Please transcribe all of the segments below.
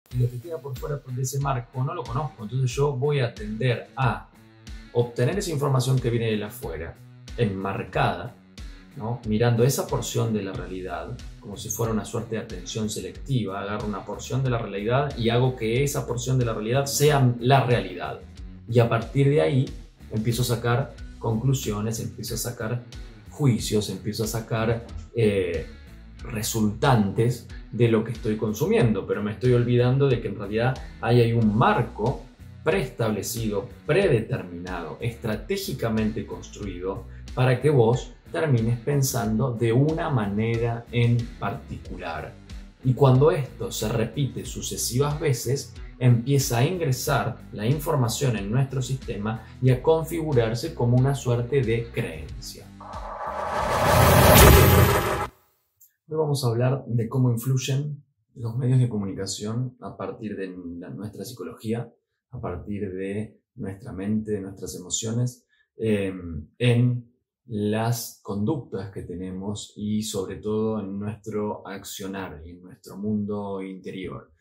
Y lo que queda por fuera de ese marco no lo conozco, entonces yo voy a tender a obtener esa información que viene de afuera, enmarcada, ¿no? Mirando esa porción de la realidad, como si fuera una suerte de atención selectiva. Agarro una porción de la realidad y hago que esa porción de la realidad sea la realidad. Y a partir de ahí empiezo a sacar conclusiones, empiezo a sacar juicios, empiezo a sacar resultantes de lo que estoy consumiendo, pero me estoy olvidando de que en realidad hay un marco preestablecido, predeterminado, estratégicamente construido para que vos termines pensando de una manera en particular. Y cuando esto se repite sucesivas veces, empieza a ingresar la información en nuestro sistema y a configurarse como una suerte de creencia. Hoy vamos a hablar de cómo influyen los medios de comunicación a partir de nuestra psicología, a partir de nuestra mente, de nuestras emociones, en las conductas que tenemos y sobre todo en nuestro accionar y en nuestro mundo interior.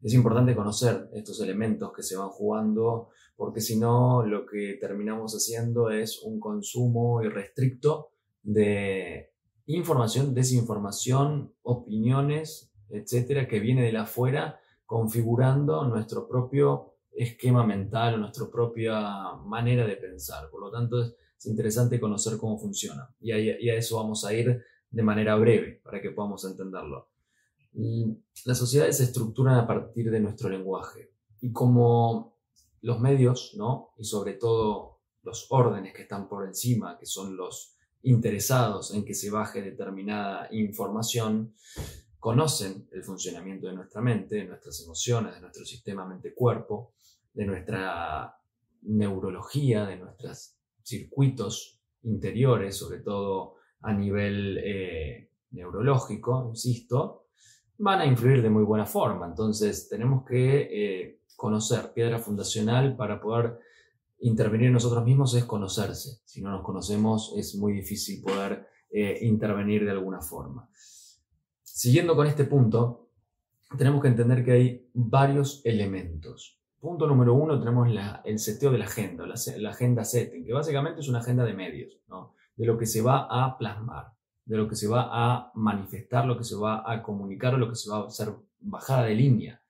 Es importante conocer estos elementos que se van jugando, porque si no lo que terminamos haciendo es un consumo irrestricto de información, desinformación, opiniones, etcétera, que viene de afuera configurando nuestro propio esquema mental o nuestra propia manera de pensar. Por lo tanto, es interesante conocer cómo funciona y a eso vamos a ir de manera breve para que podamos entenderlo. Las sociedades se estructuran a partir de nuestro lenguaje y como los medios, ¿no? Y sobre todo los órdenes que están por encima, que son los interesados en que se baje determinada información, conocen el funcionamiento de nuestra mente, de nuestras emociones, de nuestro sistema mente-cuerpo, de nuestra neurología, de nuestros circuitos interiores, sobre todo a nivel neurológico, insisto, van a influir de muy buena forma. Entonces tenemos que conocer piedra fundacional para poder intervenir nosotros mismos es conocerse. Si no nos conocemos es muy difícil poder intervenir de alguna forma. Siguiendo con este punto, tenemos que entender que hay varios elementos. Punto número 1, tenemos el seteo de la agenda, la agenda setting, que básicamente es una agenda de medios, ¿no? De lo que se va a plasmar, de lo que se va a manifestar, lo que se va a comunicar o lo que se va a hacer bajada de línea,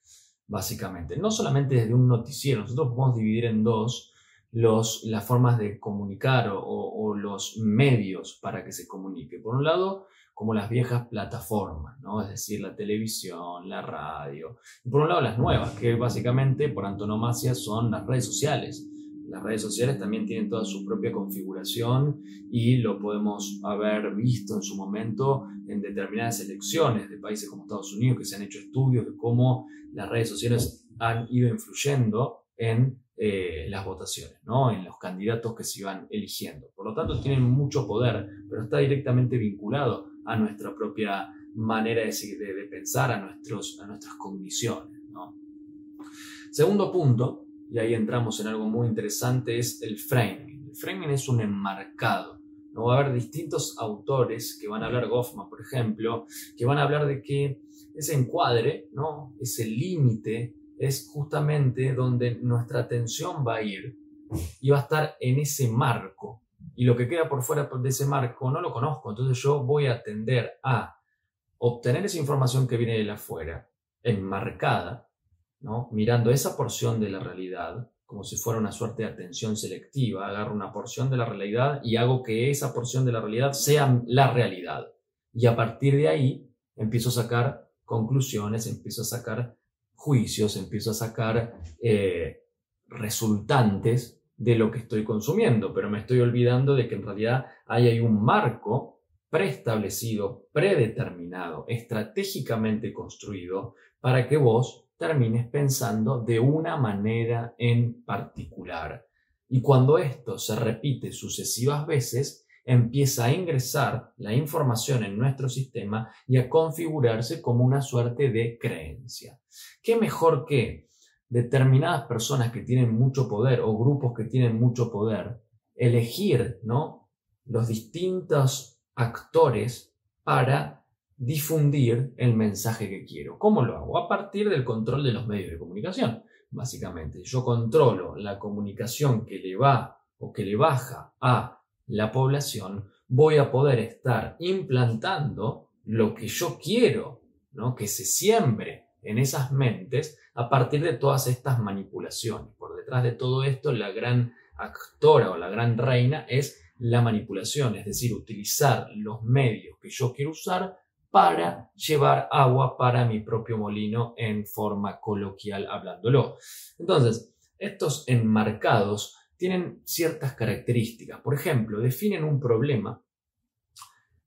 básicamente. No solamente desde un noticiero, nosotros podemos dividir en dos las formas de comunicar o los medios para que se comunique. Por un lado, como las viejas plataformas, ¿no? Es decir, la televisión, la radio. Y por un lado, las nuevas, que básicamente por antonomasia son las redes sociales. Las redes sociales también tienen toda su propia configuración y lo podemos haber visto en su momento en determinadas elecciones de países como Estados Unidos, que se han hecho estudios de cómo las redes sociales han ido influyendo en las votaciones, ¿no? En los candidatos que se iban eligiendo. Por lo tanto, tienen mucho poder, pero está directamente vinculado a nuestra propia manera de pensar, a nuestras cogniciones, ¿no? Segundo punto, y ahí entramos en algo muy interesante, es el framing. El framing es un enmarcado, ¿no? Va a haber distintos autores que van a hablar, Goffman, por ejemplo, que van a hablar de que ese encuadre, ¿no? Ese límite es justamente donde nuestra atención va a ir y va a estar en ese marco. Y lo que queda por fuera de ese marco no lo conozco, entonces yo voy a tender a obtener esa información que viene de afuera, enmarcada, ¿no? Mirando esa porción de la realidad, como si fuera una suerte de atención selectiva. Agarro una porción de la realidad y hago que esa porción de la realidad sea la realidad. Y a partir de ahí empiezo a sacar conclusiones, empiezo a sacar juicios, empiezo a sacar resultantes de lo que estoy consumiendo, pero me estoy olvidando de que en realidad hay un marco preestablecido, predeterminado, estratégicamente construido para que vos termines pensando de una manera en particular. Y cuando esto se repite sucesivas veces, empieza a ingresar la información en nuestro sistema y a configurarse como una suerte de creencia. ¿Qué mejor que determinadas personas que tienen mucho poder o grupos que tienen mucho poder elegir, ¿no?, los distintos actores para difundir el mensaje que quiero. ¿Cómo lo hago? A partir del control de los medios de comunicación. Básicamente, yo controlo la comunicación que le va o que le baja a la población, voy a poder estar implantando lo que yo quiero, ¿no? Que se siembre en esas mentes a partir de todas estas manipulaciones. Por detrás de todo esto, la gran actora o la gran reina es la manipulación, es decir, utilizar los medios que yo quiero usar para llevar agua para mi propio molino en forma coloquial hablándolo. Entonces, estos enmarcados tienen ciertas características. Por ejemplo, definen un problema,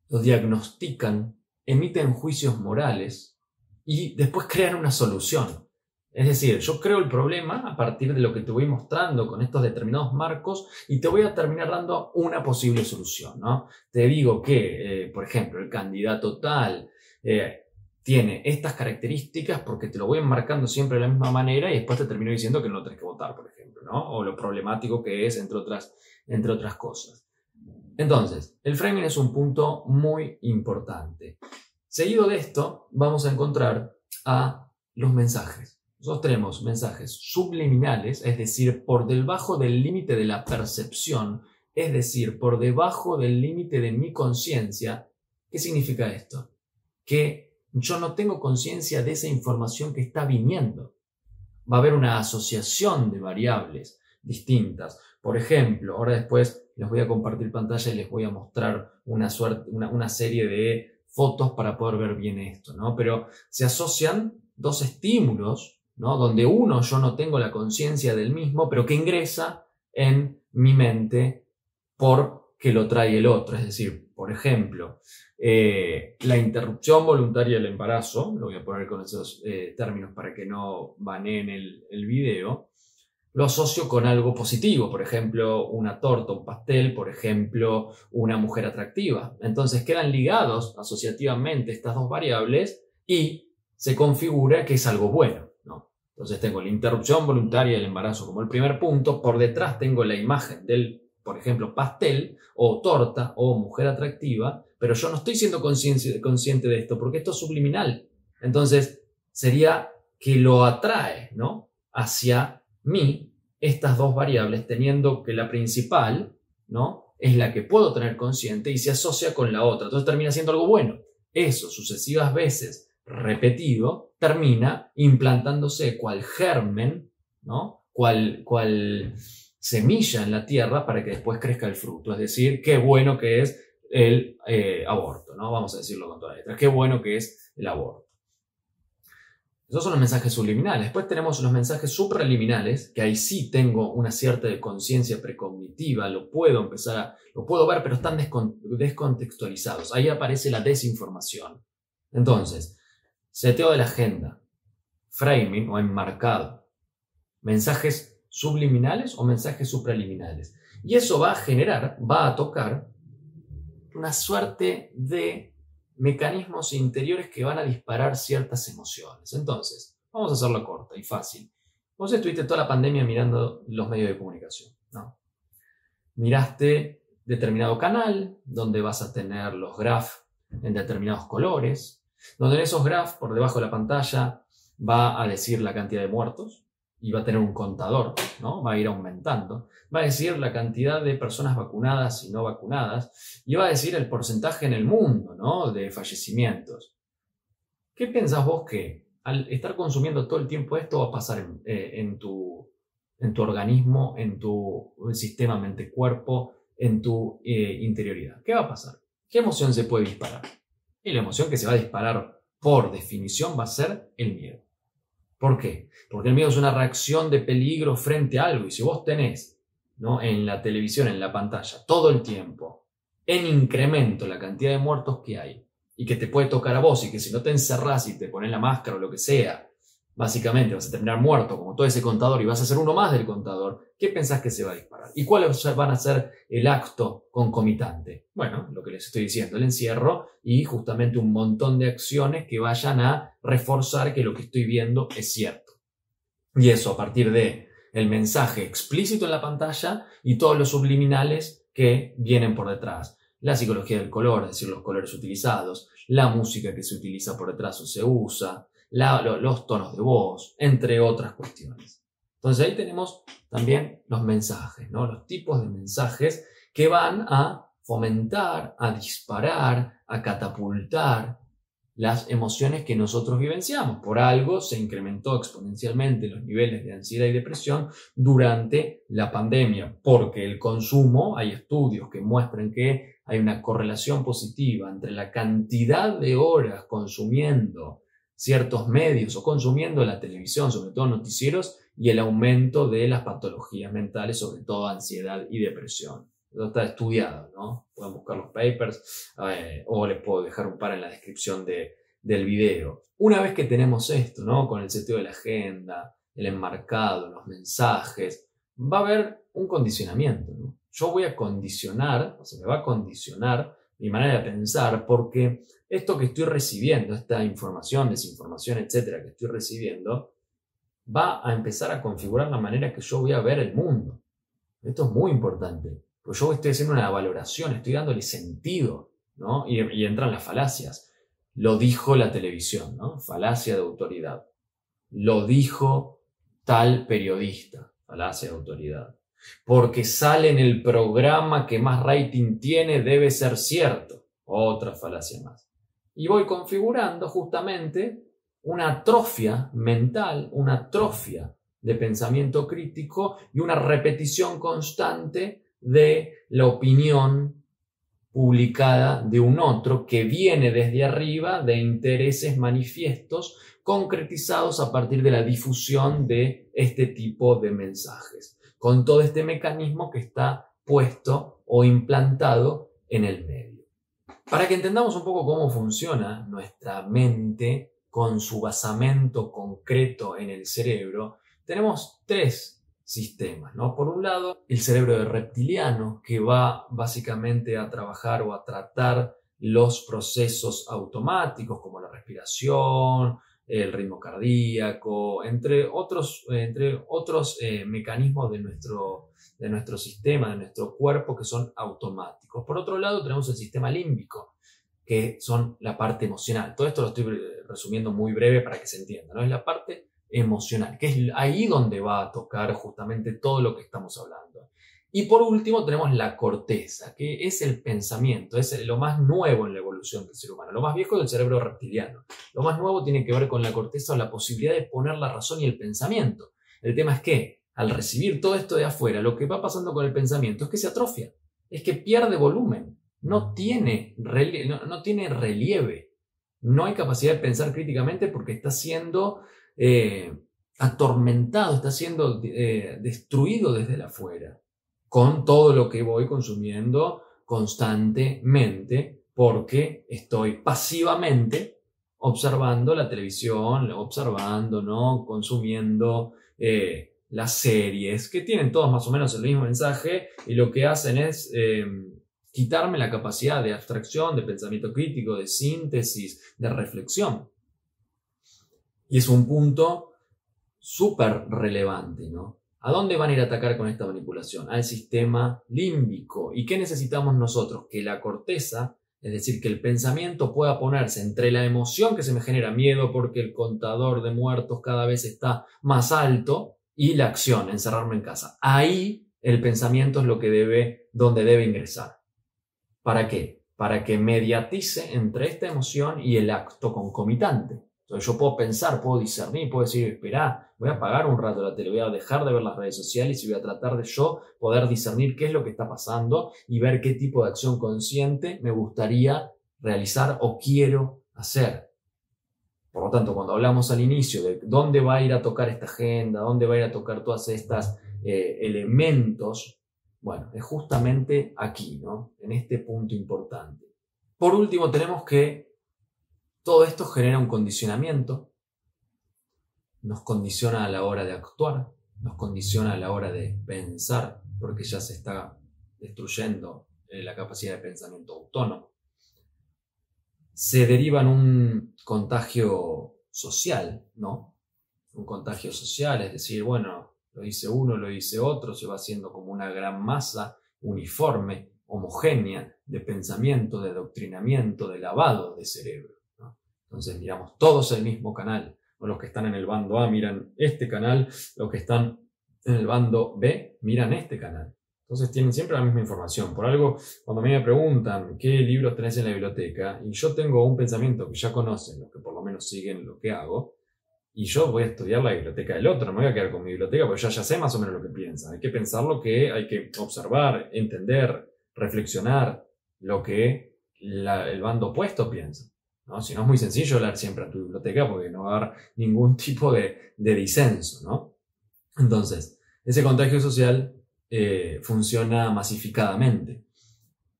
lo diagnostican, emiten juicios morales y después crean una solución. Es decir, yo creo el problema a partir de lo que te voy mostrando con estos determinados marcos y te voy a terminar dando una posible solución, ¿no? Te digo que, por ejemplo, el candidato tal tiene estas características porque te lo voy enmarcando siempre de la misma manera y después te termino diciendo que no tenés que votar, por ejemplo, ¿no? O lo problemático que es, entre otras cosas. Entonces, el framing es un punto muy importante. Seguido de esto, vamos a encontrar a los mensajes. Nosotros tenemos mensajes subliminales, es decir, por debajo del límite de la percepción, es decir, por debajo del límite de mi conciencia. ¿Qué significa esto? Que yo no tengo conciencia de esa información que está viniendo. Va a haber una asociación de variables distintas. Por ejemplo, ahora después les voy a compartir pantalla y les voy a mostrar una serie de fotos para poder ver bien esto, ¿no? Pero se asocian dos estímulos, ¿no? Donde uno yo no tengo la conciencia del mismo, pero que ingresa en mi mente porque lo trae el otro. Es decir, por ejemplo, la interrupción voluntaria del embarazo, lo voy a poner con esos términos para que no baneen el video, lo asocio con algo positivo, por ejemplo, una torta, un pastel, por ejemplo, una mujer atractiva. Entonces quedan ligados asociativamente estas dos variables y se configura que es algo bueno, ¿no? Entonces tengo la interrupción voluntaria del embarazo como el primer punto, por detrás tengo la imagen del, por ejemplo, pastel o torta o mujer atractiva, pero yo no estoy siendo consciente de esto porque esto es subliminal. Entonces sería que lo atrae, ¿no? Hacia mí estas dos variables, teniendo que la principal, ¿no? Es la que puedo tener consciente y se asocia con la otra. Entonces termina siendo algo bueno. Eso, sucesivas veces repetido, termina implantándose cual germen, ¿no? Cual semilla en la tierra para que después crezca el fruto. Es decir, qué bueno que es el aborto, ¿no? Vamos a decirlo con todas las letras. Qué bueno que es el aborto. Esos son los mensajes subliminales. Después tenemos los mensajes supraliminales, que ahí sí tengo una cierta conciencia precognitiva, lo puedo ver, pero están descontextualizados. Ahí aparece la desinformación. Entonces, seteo de la agenda, framing o enmarcado, mensajes subliminales o mensajes supraliminales. Y eso va a tocar una suerte de mecanismos interiores que van a disparar ciertas emociones. Entonces, vamos a hacerlo corta y fácil. Vos estuviste toda la pandemia mirando los medios de comunicación, ¿no? Miraste determinado canal donde vas a tener los graphs en determinados colores, donde en esos graphs por debajo de la pantalla va a decir la cantidad de muertos y va a tener un contador, ¿no? Va a ir aumentando. Va a decir la cantidad de personas vacunadas y no vacunadas y va a decir el porcentaje en el mundo, ¿no? De fallecimientos. ¿Qué pensás vos que al estar consumiendo todo el tiempo esto va a pasar en tu organismo, en tu sistema mente-cuerpo, en tu interioridad? ¿Qué va a pasar? ¿Qué emoción se puede disparar? Y la emoción que se va a disparar por definición va a ser el miedo. ¿Por qué? Porque el miedo es una reacción de peligro frente a algo. Y si vos tenés, ¿no? En la televisión, en la pantalla, todo el tiempo, en incremento la cantidad de muertos que hay, y que te puede tocar a vos, y que si no te encerrás y te pones la máscara o lo que sea, básicamente vas a terminar muerto como todo ese contador y vas a ser uno más del contador, ¿qué pensás que se va a disparar? ¿Y cuáles van a ser el acto concomitante? Bueno, lo que les estoy diciendo, el encierro y justamente un montón de acciones que vayan a reforzar que lo que estoy viendo es cierto. Y eso a partir de el mensaje explícito en la pantalla y todos los subliminales que vienen por detrás. la psicología del color, es decir, los colores utilizados, la música que se utiliza por detrás o se usa, los tonos de voz, entre otras cuestiones. Entonces ahí tenemos también los mensajes, ¿no? Los tipos de mensajes que van a fomentar, a disparar, a catapultar las emociones que nosotros vivenciamos. Por algo se incrementó exponencialmente los niveles de ansiedad y depresión durante la pandemia, porque el consumo, hay estudios que muestran que hay una correlación positiva entre la cantidad de horas consumiendo ciertos medios o consumiendo la televisión, sobre todo noticieros, y el aumento de las patologías mentales, sobre todo ansiedad y depresión. Eso está estudiado, ¿no? Pueden buscar los papers o les puedo dejar un par en la descripción del video. Una vez que tenemos esto, ¿no? Con el seteo de la agenda, el enmarcado, los mensajes, va a haber un condicionamiento, ¿no? Yo voy a condicionar, o sea, me va a condicionar mi manera de pensar porque esto que estoy recibiendo, esta información, desinformación, etcétera, que estoy recibiendo, va a empezar a configurar la manera que yo voy a ver el mundo. Esto es muy importante, porque yo estoy haciendo una valoración, estoy dándole sentido, ¿no? Y entran las falacias. Lo dijo la televisión, ¿no? Falacia de autoridad. Lo dijo tal periodista, falacia de autoridad. Porque sale en el programa que más rating tiene, debe ser cierto. Otra falacia más. Y voy configurando justamente una atrofia mental, una atrofia de pensamiento crítico y una repetición constante de la opinión publicada de un otro que viene desde arriba de intereses manifiestos concretizados a partir de la difusión de este tipo de mensajes, con todo este mecanismo que está puesto o implantado en el medio. Para que entendamos un poco cómo funciona nuestra mente con su basamento concreto en el cerebro, tenemos tres sistemas, ¿no? Por un lado, el cerebro reptiliano, que va básicamente a trabajar o a tratar los procesos automáticos como la respiración, el ritmo cardíaco, entre otros mecanismos de nuestro sistema, de nuestro cuerpo, que son automáticos. Por otro lado, tenemos el sistema límbico, que son la parte emocional. Todo esto lo estoy resumiendo muy breve para que se entienda, ¿no? Es la parte emocional, que es ahí donde va a tocar justamente todo lo que estamos hablando. Y por último tenemos la corteza, que es el pensamiento, es lo más nuevo en la evolución del ser humano. Lo más viejo es el cerebro reptiliano. Lo más nuevo tiene que ver con la corteza o la posibilidad de poner la razón y el pensamiento. El tema es que al recibir todo esto de afuera, lo que va pasando con el pensamiento es que se atrofia, es que pierde volumen, no tiene relieve, no hay capacidad de pensar críticamente porque está siendo atormentado, está siendo destruido desde el afuera, con todo lo que voy consumiendo constantemente, porque estoy pasivamente observando la televisión, observando, ¿no? Consumiendo las series, que tienen todos más o menos el mismo mensaje, y lo que hacen es quitarme la capacidad de abstracción, de pensamiento crítico, de síntesis, de reflexión. Y es un punto súper relevante, ¿no? ¿A dónde van a ir a atacar con esta manipulación? Al sistema límbico. ¿Y qué necesitamos nosotros? Que la corteza, es decir, que el pensamiento pueda ponerse entre la emoción que se me genera miedo porque el contador de muertos cada vez está más alto y la acción, encerrarme en casa. Ahí el pensamiento es donde debe ingresar. ¿Para qué? Para que mediatice entre esta emoción y el acto concomitante. Entonces yo puedo pensar, puedo discernir, puedo decir, espera, voy a apagar un rato la tele, voy a dejar de ver las redes sociales y voy a tratar de yo poder discernir qué es lo que está pasando y ver qué tipo de acción consciente me gustaría realizar o quiero hacer. Por lo tanto, cuando hablamos al inicio de dónde va a ir a tocar esta agenda, dónde va a ir a tocar todas estas elementos, bueno, es justamente aquí, ¿no? En este punto importante. Por último, tenemos que todo esto genera un condicionamiento, nos condiciona a la hora de actuar, nos condiciona a la hora de pensar, porque ya se está destruyendo la capacidad de pensamiento autónomo. Se deriva en un contagio social, ¿no? Un contagio social, es decir, bueno, lo dice uno, lo dice otro, se va haciendo como una gran masa uniforme, homogénea, de pensamiento, de adoctrinamiento, de lavado de cerebro, ¿no? Entonces miramos todos el mismo canal, o los que están en el bando A miran este canal, los que están en el bando B miran este canal. Entonces tienen siempre la misma información. Por algo, cuando a mí me preguntan qué libros tenés en la biblioteca, y yo tengo un pensamiento que ya conocen, los que por lo menos siguen lo que hago, y yo voy a estudiar la biblioteca del otro, no me voy a quedar con mi biblioteca, porque ya sé más o menos lo que piensa. Hay que pensar lo que hay que observar, entender, reflexionar lo que el bando opuesto piensa, ¿no? Si no, es muy sencillo leer siempre a tu biblioteca porque no va a haber ningún tipo de disenso, ¿no? Entonces, ese contagio social funciona masificadamente.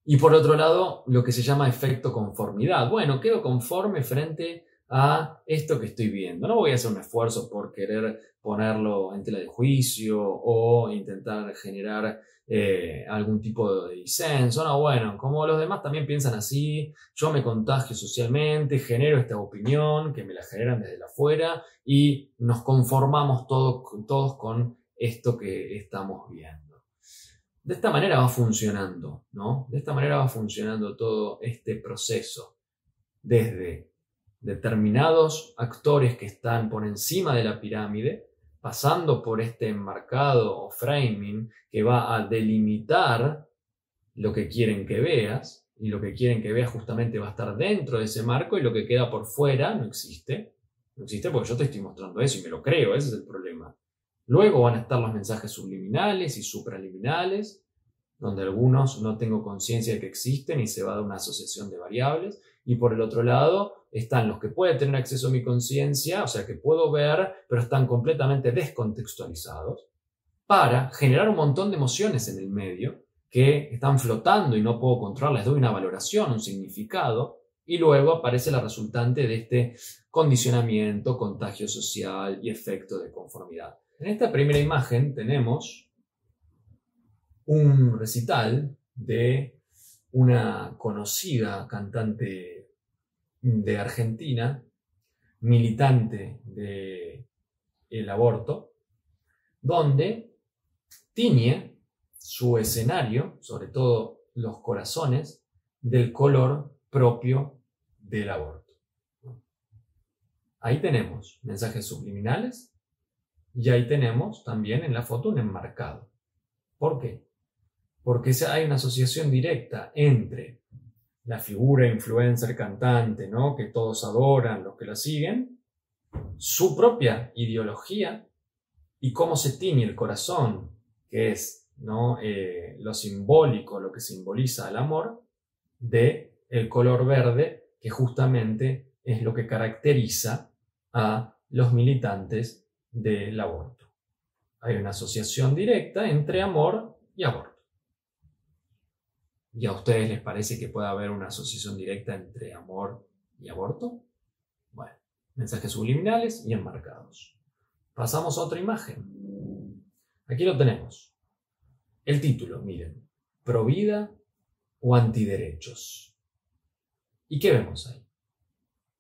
Y por otro lado, lo que se llama efecto conformidad. Bueno, quedo conforme frente a esto que estoy viendo. No voy a hacer un esfuerzo por querer ponerlo en tela de juicio o intentar generar algún tipo de disenso. No, bueno, como los demás también piensan así, yo me contagio socialmente, genero esta opinión que me la generan desde afuera y nos conformamos todos con esto que estamos viendo. De esta manera va funcionando, ¿no? De esta manera va funcionando todo este proceso, desde determinados actores que están por encima de la pirámide, pasando por este enmarcado o framing que va a delimitar lo que quieren que veas, y lo que quieren que veas justamente va a estar dentro de ese marco, y lo que queda por fuera no existe. No existe porque yo te estoy mostrando eso y me lo creo, ese es el problema. Luego van a estar los mensajes subliminales y supraliminales, donde algunos no tengo conciencia de que existen y se va a dar una asociación de variables. Y por el otro lado están los que pueden tener acceso a mi conciencia, o sea que puedo ver, pero están completamente descontextualizados, para generar un montón de emociones en el medio que están flotando y no puedo controlarlas, les doy una valoración, un significado, y luego aparece la resultante de este condicionamiento, contagio social y efecto de conformidad. En esta primera imagen tenemos un recital de una conocida cantante de Argentina, militante del aborto, donde tiñe su escenario, sobre todo los corazones, del color propio del aborto. Ahí tenemos mensajes subliminales y ahí tenemos también en la foto un enmarcado. ¿Por qué? Porque hay una asociación directa entre la figura influencer cantante, ¿no?, que todos adoran, los que la siguen, su propia ideología y cómo se tiñe el corazón, que es, ¿no?, lo simbólico, lo que simboliza el amor, de el color verde, que justamente es lo que caracteriza a los militantes del aborto. Hay una asociación directa entre amor y aborto. ¿Y a ustedes les parece que puede haber una asociación directa entre amor y aborto? Bueno, mensajes subliminales y enmarcados. Pasamos a otra imagen. Aquí lo tenemos. El título, miren. ¿Provida o antiderechos? ¿Y qué vemos ahí?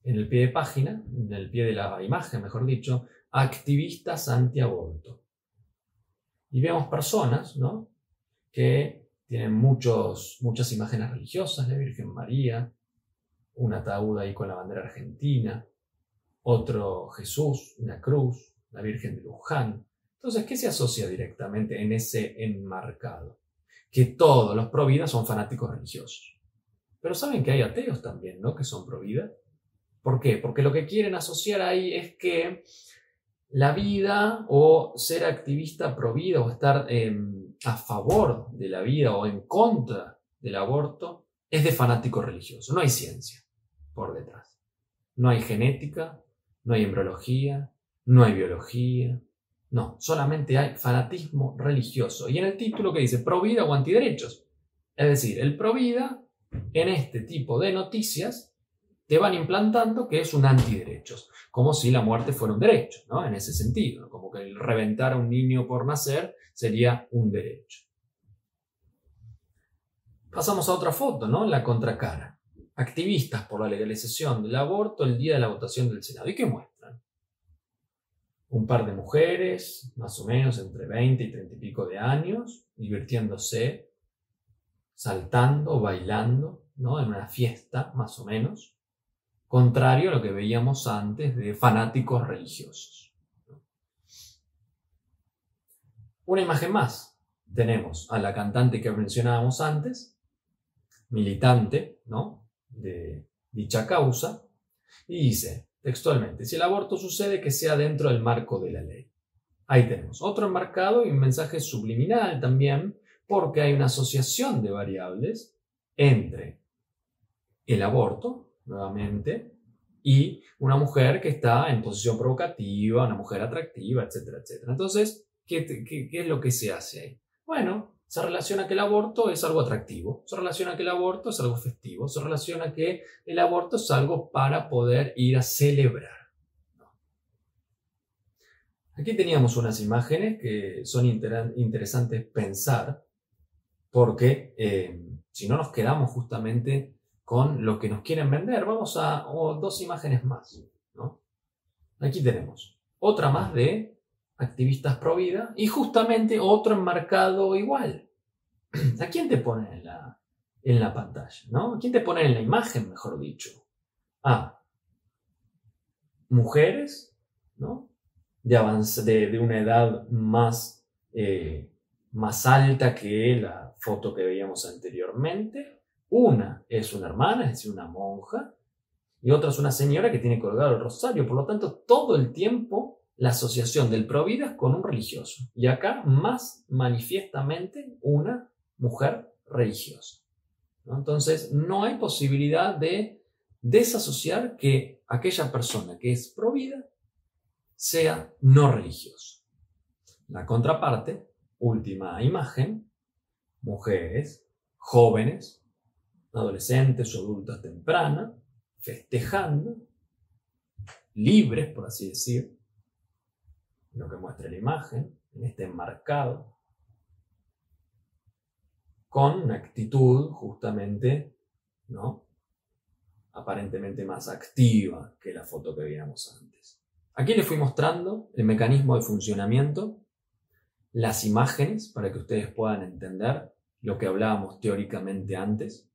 En el pie de página, en el pie de la imagen, mejor dicho, activistas antiaborto. Y vemos personas, ¿no?, que tienen muchas imágenes religiosas, la Virgen María, un ataúd ahí con la bandera argentina, otro Jesús, una cruz, la Virgen de Luján. Entonces, ¿qué se asocia directamente en ese enmarcado? Que todos los pro vida son fanáticos religiosos. Pero saben que hay ateos también, ¿no?, que son pro vida. ¿Por qué? Porque lo que quieren asociar ahí es que la vida, o ser activista pro vida, o estar a favor de la vida o en contra del aborto, es de fanático religioso. No hay ciencia por detrás. No hay genética, no hay embriología, no hay biología. No, solamente hay fanatismo religioso. Y en el título que dice pro vida o antiderechos. Es decir, el pro vida en este tipo de noticias te van implantando que es un antiderechos, como si la muerte fuera un derecho, ¿no? En ese sentido, como que el reventar a un niño por nacer sería un derecho. Pasamos a otra foto, ¿no?, la contracara. Activistas por la legalización del aborto el día de la votación del Senado. ¿Y qué muestran? Un par de mujeres, más o menos entre 20 y 30 y pico de años, divirtiéndose, saltando, bailando, ¿no? En una fiesta, más o menos, contrario a lo que veíamos antes de fanáticos religiosos. Una imagen más. Tenemos a la cantante que mencionábamos antes, militante, ¿no?, de dicha causa, y dice textualmente: si el aborto sucede, que sea dentro del marco de la ley. Ahí tenemos otro enmarcado y un mensaje subliminal también, porque hay una asociación de variables entre el aborto, nuevamente, y una mujer que está en posición provocativa, una mujer atractiva, etcétera, etcétera. Entonces, ¿qué es lo que se hace ahí? Bueno, se relaciona que el aborto es algo atractivo, se relaciona que el aborto es algo festivo, se relaciona que el aborto es algo para poder ir a celebrar. Aquí teníamos unas imágenes que son interesantes pensar, porque si no nos quedamos justamente con lo que nos quieren vender. Vamos a dos imágenes más, ¿no? Aquí tenemos otra más de activistas pro vida y justamente otro enmarcado igual. ¿A quién te ponen en la pantalla, ¿no? ¿A quién te ponen en la imagen, mejor dicho? Mujeres, ¿no?, de una edad más alta que la foto que veíamos anteriormente. Una es una hermana, es decir, una monja, y otra es una señora que tiene colgado el rosario. Por lo tanto, todo el tiempo la asociación del provida con un religioso. Y acá, más manifiestamente, una mujer religiosa, ¿no? Entonces, no hay posibilidad de desasociar que aquella persona que es provida sea no religiosa. La contraparte, última imagen: mujeres, jóvenes, adolescentes o adultas tempranas, festejando, libres, por así decir, lo que muestra la imagen, en este enmarcado, con una actitud justamente, ¿no?, aparentemente más activa que la foto que veíamos antes. Aquí les fui mostrando el mecanismo de funcionamiento, las imágenes, para que ustedes puedan entender lo que hablábamos teóricamente antes,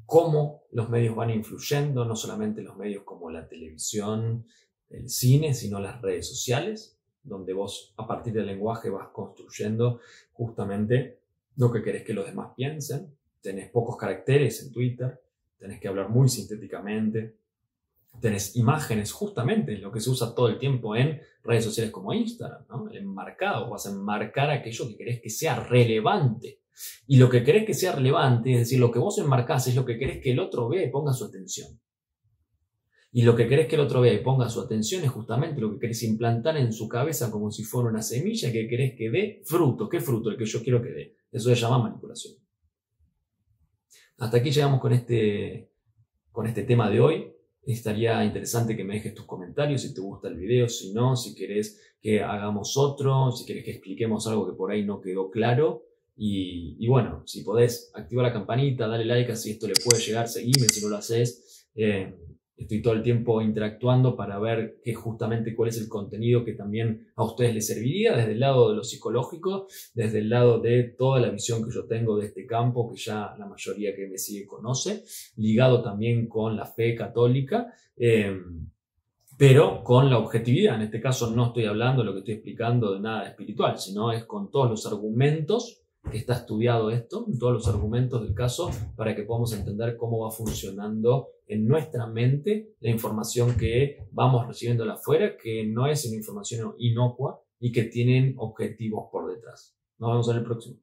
cómo los medios van influyendo, no solamente los medios como la televisión, el cine, sino las redes sociales, donde vos a partir del lenguaje vas construyendo justamente lo que querés que los demás piensen. Tenés pocos caracteres en Twitter, tenés que hablar muy sintéticamente, tenés imágenes, justamente lo que se usa todo el tiempo en redes sociales como Instagram, ¿no?, el enmarcado. Vas a enmarcar aquello que querés que sea relevante. Y lo que querés que sea relevante, es decir, lo que vos enmarcás, es lo que querés que el otro vea y ponga su atención. Y lo que querés que el otro vea y ponga su atención es justamente lo que querés implantar en su cabeza como si fuera una semilla que querés que dé fruto. ¿Qué fruto? El que yo quiero que dé. Eso se llama manipulación. Hasta aquí llegamos con este tema de hoy. Estaría interesante que me dejes tus comentarios si te gusta el video, si no, si querés que hagamos otro, si querés que expliquemos algo que por ahí no quedó claro. Y bueno, si podés, activa la campanita, dale like, así esto le puede llegar, seguime si no lo haces. Estoy todo el tiempo interactuando para ver justamente cuál es el contenido que también a ustedes les serviría, desde el lado de lo psicológico, desde el lado de toda la visión que yo tengo de este campo, que ya la mayoría que me sigue conoce, ligado también con la fe católica, pero con la objetividad. En este caso no estoy hablando, lo que estoy explicando, de nada espiritual, sino es con todos los argumentos que está estudiado esto, todos los argumentos del caso, para que podamos entender cómo va funcionando en nuestra mente la información que vamos recibiendo de afuera, que no es una información inocua y que tienen objetivos por detrás. Nos vemos en el próximo.